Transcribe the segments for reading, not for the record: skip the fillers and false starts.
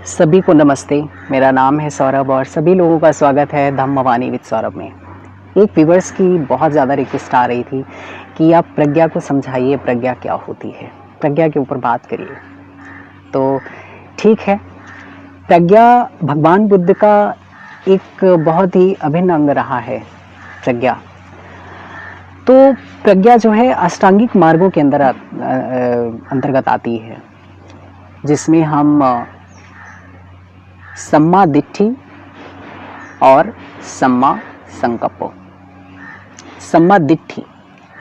सभी को नमस्ते। मेरा नाम है सौरभ और सभी लोगों का स्वागत है धम्मवाणी विद सौरभ में। एक व्यूवर्स की बहुत ज़्यादा रिक्वेस्ट आ रही थी कि आप प्रज्ञा को समझाइए, प्रज्ञा क्या होती है, प्रज्ञा के ऊपर बात करिए। तो ठीक है, प्रज्ञा भगवान बुद्ध का एक बहुत ही अभिन्न अंग रहा है। प्रज्ञा तो प्रज्ञा जो है अष्टांगिक मार्गों के अंतर्गत आती है, जिसमें हम सम्मा दिट्ठि और सम्मा संकल्प, सम्मा दिट्ठि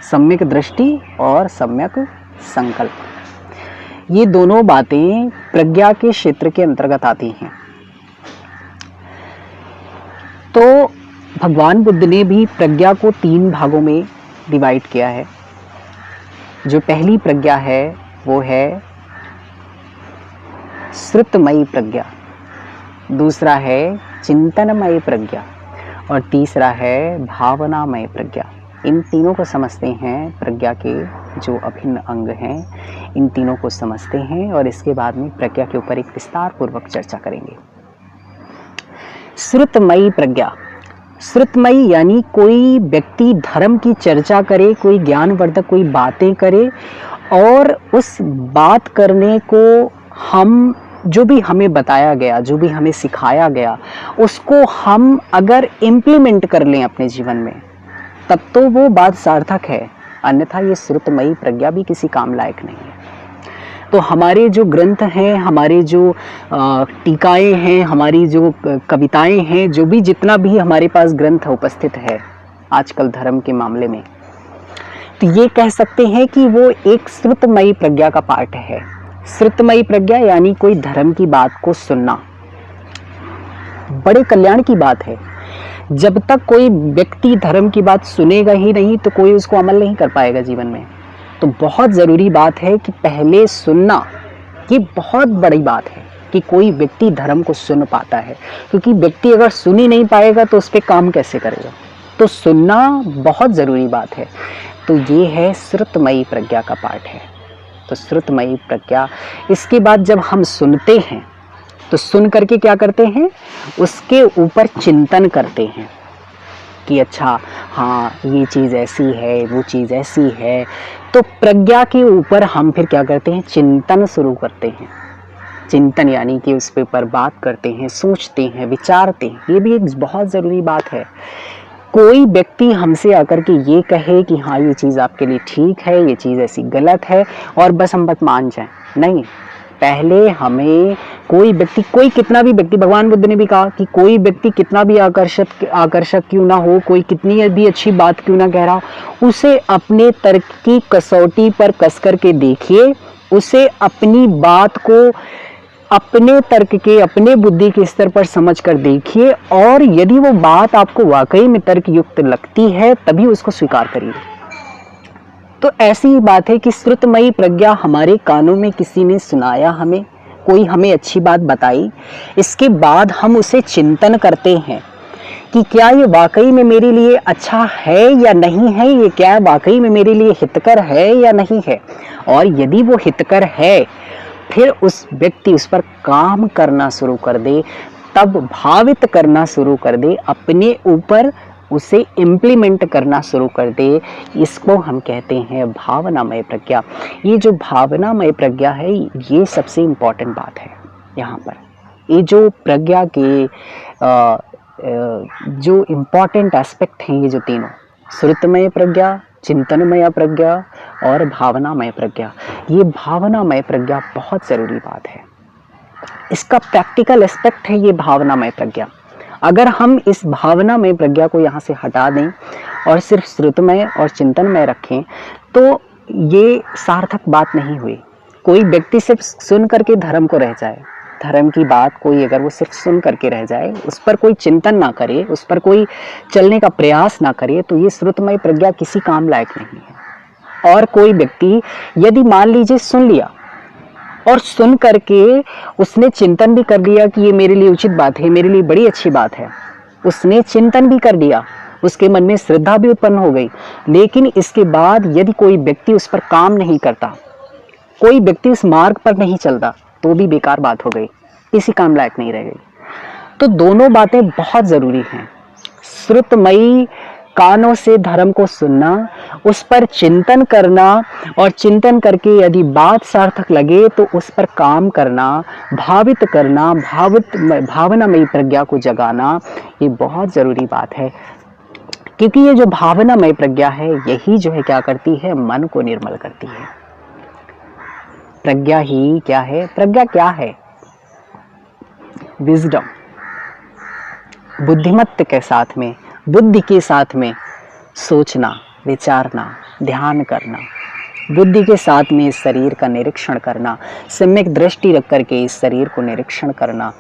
सम्यक दृष्टि और सम्यक संकल्प, ये दोनों बातें प्रज्ञा के क्षेत्र के अंतर्गत आती हैं। तो भगवान बुद्ध ने भी प्रज्ञा को 3 भागों में डिवाइड किया है। जो पहली प्रज्ञा है वो है श्रुतमयी प्रज्ञा, दूसरा है चिंतनमय प्रज्ञा और तीसरा है भावनामय प्रज्ञा। इन तीनों को समझते हैं, प्रज्ञा के जो अभिन्न अंग हैं इन तीनों को समझते हैं और इसके बाद में प्रज्ञा के ऊपर एक विस्तार पूर्वक चर्चा करेंगे। श्रुतमयी प्रज्ञा, श्रुतमयी यानी कोई व्यक्ति धर्म की चर्चा करे, कोई ज्ञानवर्धक कोई बातें करे और उस बात करने को हम जो भी हमें बताया गया, जो भी हमें सिखाया गया, उसको हम अगर इम्प्लीमेंट कर लें अपने जीवन में, तब तो वो बात सार्थक है। अन्यथा ये श्रुतमयी प्रज्ञा भी किसी काम लायक नहीं है। तो हमारे जो ग्रंथ हैं, हमारे जो टीकाएं हैं, हमारी जो कविताएं हैं, जो भी जितना भी हमारे पास ग्रंथ उपस्थित है आजकल धर्म के मामले में, तो ये कह सकते हैं कि वो एक श्रुतमयी प्रज्ञा का पार्ट है। श्रुतमयी प्रज्ञा यानी कोई धर्म की बात को सुनना बड़े कल्याण की बात है। जब तक कोई व्यक्ति धर्म की बात सुनेगा ही नहीं तो कोई उसको अमल नहीं कर पाएगा जीवन में। तो बहुत ज़रूरी बात है कि पहले सुनना, ये बहुत बड़ी बात है कि कोई व्यक्ति धर्म को सुन पाता है, क्योंकि व्यक्ति अगर सुन ही नहीं पाएगा तो उस पर काम कैसे करेगा। तो सुनना बहुत ज़रूरी बात है। तो ये है श्रुतमयी प्रज्ञा का पार्ट है। तो श्रुतमयी प्रज्ञा, इसके बाद जब हम सुनते हैं तो सुन करके क्या करते हैं, उसके ऊपर चिंतन करते हैं कि अच्छा हाँ ये चीज़ ऐसी है, वो चीज़ ऐसी है। तो प्रज्ञा के ऊपर हम फिर क्या करते हैं, चिंतन शुरू करते हैं। चिंतन यानी कि उस पे ऊपर बात करते हैं, सोचते हैं, विचारते हैं। ये भी एक बहुत ज़रूरी बात है। कोई व्यक्ति हमसे आकर के ये कहे कि हाँ ये चीज़ आपके लिए ठीक है, ये चीज़ ऐसी गलत है और बस हम बस मान जाएं, नहीं। पहले हमें कोई व्यक्ति, कोई कितना भी व्यक्ति, भगवान बुद्ध ने भी कहा कि कोई व्यक्ति कितना भी आकर्षक क्यों ना हो, कोई कितनी भी अच्छी बात क्यों ना कह रहा हो, उसे अपने तर्क की कसौटी पर कस करके देखिए, उसे अपनी बात को अपने तर्क के, अपने बुद्धि के स्तर पर समझ कर देखिए और यदि वो बात आपको वाकई में तर्क युक्त लगती है तभी उसको स्वीकार करिए। तो ऐसी ही बात है कि श्रुतमयी प्रज्ञा हमारे कानों में किसी ने सुनाया, हमें कोई हमें अच्छी बात बताई, इसके बाद हम उसे चिंतन करते हैं कि क्या ये वाकई में मेरे लिए अच्छा है या नहीं है, ये क्या वाकई में मेरे लिए हितकर है या नहीं है। और यदि वो हितकर है फिर उस व्यक्ति उस पर काम करना शुरू कर दे, तब भावित करना शुरू कर दे, अपने ऊपर उसे इम्प्लीमेंट करना शुरू कर दे। इसको हम कहते हैं भावनामय प्रज्ञा। ये जो भावनामय प्रज्ञा है ये सबसे इम्पॉर्टेंट बात है यहाँ पर। ये जो प्रज्ञा के जो इम्पॉर्टेंट एस्पेक्ट हैं, ये जो तीनों, श्रुतमय प्रज्ञा, चिंतनमय प्रज्ञा और भावनामय प्रज्ञा, ये भावनामय प्रज्ञा बहुत ज़रूरी बात है। इसका प्रैक्टिकल एस्पेक्ट है ये भावनामय प्रज्ञा। अगर हम इस भावनामय प्रज्ञा को यहाँ से हटा दें और सिर्फ श्रुतमय और चिंतनमय रखें तो ये सार्थक बात नहीं हुई। कोई व्यक्ति सिर्फ सुन करके धर्म को रह जाए, धर्म की बात कोई अगर वो सिर्फ सुन करके रह जाए, उस पर कोई चिंतन ना करे, उस पर कोई चलने का प्रयास ना करे, तो ये श्रुतमय प्रज्ञा किसी काम लायक नहीं है। और कोई व्यक्ति यदि मान लीजिए सुन लिया और सुन करके उसने चिंतन भी कर लिया कि ये मेरे लिए उचित बात है, मेरे लिए बड़ी अच्छी बात है, उसने चिंतन भी कर लिया, उसके मन में श्रद्धा भी उत्पन्न हो गई, लेकिन इसके बाद यदि कोई व्यक्ति उस पर काम नहीं करता, कोई व्यक्ति उस मार्ग पर नहीं चलता, तो भी बेकार बात हो गई। किसी काम लायक नहीं रह गई। तो दोनों बातें बहुत जरूरी हैं। श्रुतमयी कानों से धर्म को सुनना, उस पर चिंतन करना, और चिंतन करके यदि बात सार्थक लगे तो उस पर काम करना, भावित करना, भावनामयी प्रज्ञा को जगाना, ये बहुत जरूरी बात है। क्योंकि ये जो भावनामय प्रज्ञा है, यही जो है क्या करती है, मन को निर्मल करती है। प्रज्ञा ही क्या है? प्रज्ञा क्या है? विजडम, बुद्धिमत्ता के साथ में, बुद्धि के साथ में सोचना, विचारना, ध्यान करना, बुद्धि के साथ में इस शरीर का निरीक्षण करना, सम्यक दृष्टि रख करके इस शरीर को निरीक्षण करना,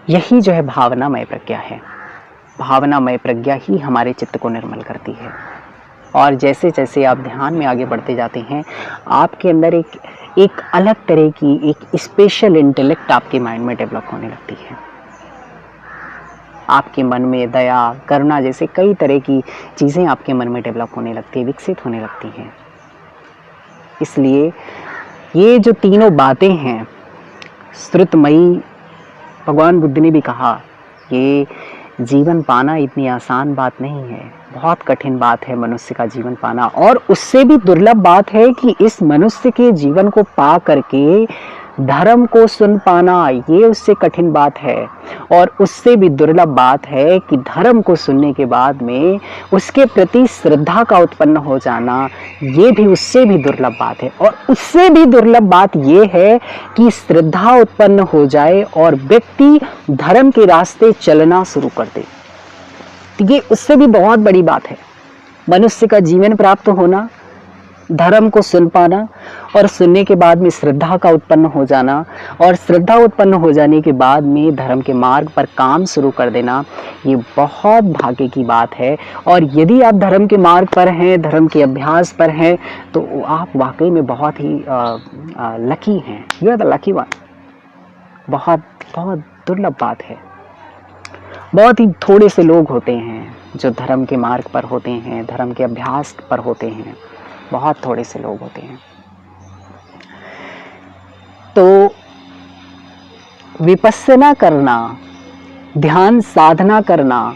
यही जो है भावनामय प्रज्ञा है। भावनामय प्रज्ञा ही हमारे चित्त को निर्मल करती है। और जैसे जैसे आप ध्यान में आगे बढ़ते जाते हैं, आपके अंदर एक अलग तरह की एक स्पेशल इंटेलेक्ट आपके माइंड में डेवलप होने लगती है। आपके मन में दया, करुणा जैसे कई तरह की चीज़ें आपके मन में डेवलप होने लगती है, विकसित होने लगती हैं। इसलिए ये जो तीनों बातें हैं, श्रुतमयी, भगवान बुद्ध ने भी कहा, ये जीवन पाना इतनी आसान बात नहीं है, बहुत कठिन बात है मनुष्य का जीवन पाना। और उससे भी दुर्लभ बात है कि इस मनुष्य के जीवन को पा करके धर्म को सुन पाना, ये उससे कठिन बात है। और उससे भी दुर्लभ बात है कि धर्म को सुनने के बाद में उसके प्रति श्रद्धा का उत्पन्न हो जाना, ये भी उससे भी दुर्लभ बात है। और उससे भी दुर्लभ बात ये है कि श्रद्धा उत्पन्न हो जाए और व्यक्ति धर्म के रास्ते चलना शुरू कर दे, ये उससे भी बहुत बड़ी बात है। मनुष्य का जीवन प्राप्त होना, धर्म को सुन पाना, और सुनने के बाद में श्रद्धा का उत्पन्न हो जाना, और श्रद्धा उत्पन्न हो जाने के बाद में धर्म के मार्ग पर काम शुरू कर देना, ये बहुत भाग्य की बात है। और यदि आप धर्म के मार्ग पर हैं, धर्म के अभ्यास पर हैं, तो आप वाकई में बहुत ही लकी हैं। You are the lucky one. बहुत बहुत दुर्लभ बात है। बहुत ही थोड़े से लोग होते हैं जो धर्म के मार्ग पर होते हैं, धर्म के अभ्यास पर होते हैं, बहुत थोड़े से लोग होते हैं। तो विपस्सना करना, ध्यान साधना करना,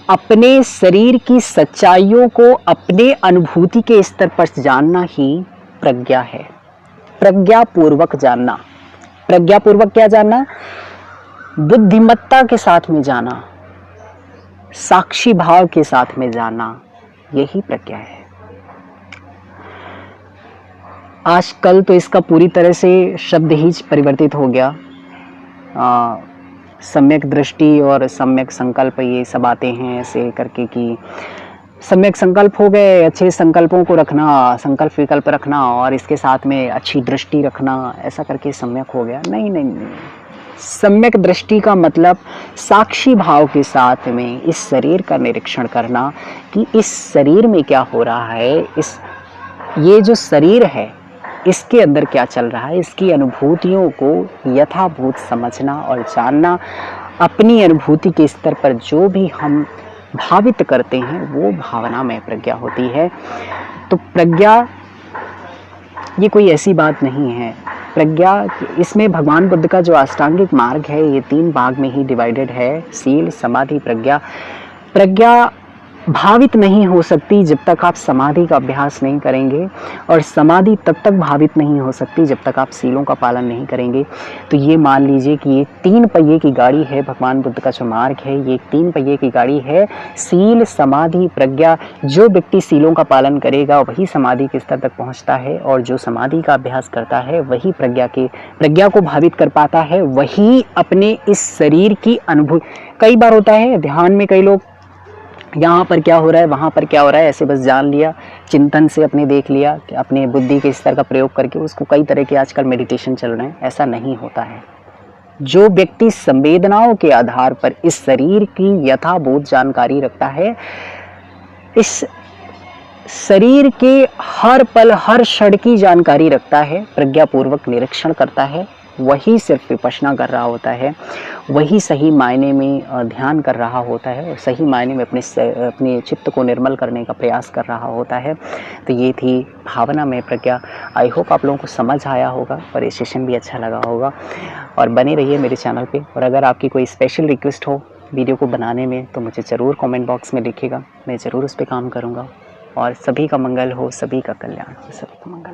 अपने शरीर की सच्चाइयों को अपने अनुभूति के स्तर पर जानना ही प्रज्ञा है। प्रज्ञापूर्वक जानना। प्रज्ञापूर्वक क्या जानना? बुद्धिमत्ता के साथ में जाना, साक्षी भाव के साथ में जाना, यही प्रज्ञा है। आजकल तो इसका पूरी तरह से शब्द ही परिवर्तित हो गया। सम्यक दृष्टि और सम्यक संकल्प, ये सब आते हैं ऐसे करके कि सम्यक संकल्प हो गए, अच्छे संकल्पों को रखना, संकल्प विकल्प रखना, और इसके साथ में अच्छी दृष्टि रखना, ऐसा करके सम्यक हो गया। नहीं नहीं नहीं, सम्यक दृष्टि का मतलब साक्षी भाव के साथ में इस शरीर का निरीक्षण करना कि इस शरीर में क्या हो रहा है, ये जो शरीर है इसके अंदर क्या चल रहा है, इसकी अनुभूतियों को यथाभूत समझना और जानना। अपनी अनुभूति के स्तर पर जो भी हम भावित करते हैं वो भावनामय प्रज्ञा होती है। तो प्रज्ञा ये कोई ऐसी बात नहीं है। प्रज्ञा, इसमें भगवान बुद्ध का जो अष्टांगिक मार्ग है ये 3 भाग में ही डिवाइडेड है, सील, समाधि, प्रज्ञा। प्रज्ञा भावित नहीं हो सकती जब तक आप समाधि का अभ्यास नहीं करेंगे, और समाधि तब तक भावित नहीं हो सकती जब तक आप सीलों का पालन नहीं करेंगे। तो ये मान लीजिए कि ये 3 पहिए की गाड़ी है। भगवान बुद्ध का जो मार्ग है ये 3 पहिए की गाड़ी है, सील, समाधि, प्रज्ञा। जो व्यक्ति सीलों का पालन करेगा वही समाधि के स्तर तक पहुंचता है, और जो समाधि का अभ्यास करता है वही प्रज्ञा को भावित कर पाता है, वही अपने इस शरीर की अनुभूति। कई बार होता है ध्यान में, कई लोग यहाँ पर क्या हो रहा है, वहाँ पर क्या हो रहा है, ऐसे बस जान लिया, चिंतन से अपने देख लिया कि अपने बुद्धि के स्तर का प्रयोग करके उसको कई तरह के आजकल मेडिटेशन चल रहे हैं। ऐसा नहीं होता है। जो व्यक्ति संवेदनाओं के आधार पर इस शरीर की यथाभूत जानकारी रखता है, इस शरीर के हर पल हर क्षण की जानकारी रखता है, प्रज्ञापूर्वक निरीक्षण करता है, वही सिर्फ विपश्यना कर रहा होता है, वही सही मायने में ध्यान कर रहा होता है और सही मायने में अपने चित्त को निर्मल करने का प्रयास कर रहा होता है। तो ये थी भावना में प्रज्ञा। आई होप आप लोगों को समझ आया होगा और ये सेशन भी अच्छा लगा होगा, और बने रहिए मेरे चैनल पे। और अगर आपकी कोई स्पेशल रिक्वेस्ट हो वीडियो को बनाने में तो मुझे ज़रूर कमेंट बॉक्स में लिखिएगा, मैं ज़रूर उस पर काम करूँगा। और सभी का मंगल हो, सभी का कल्याण हो, सभी का मंगल।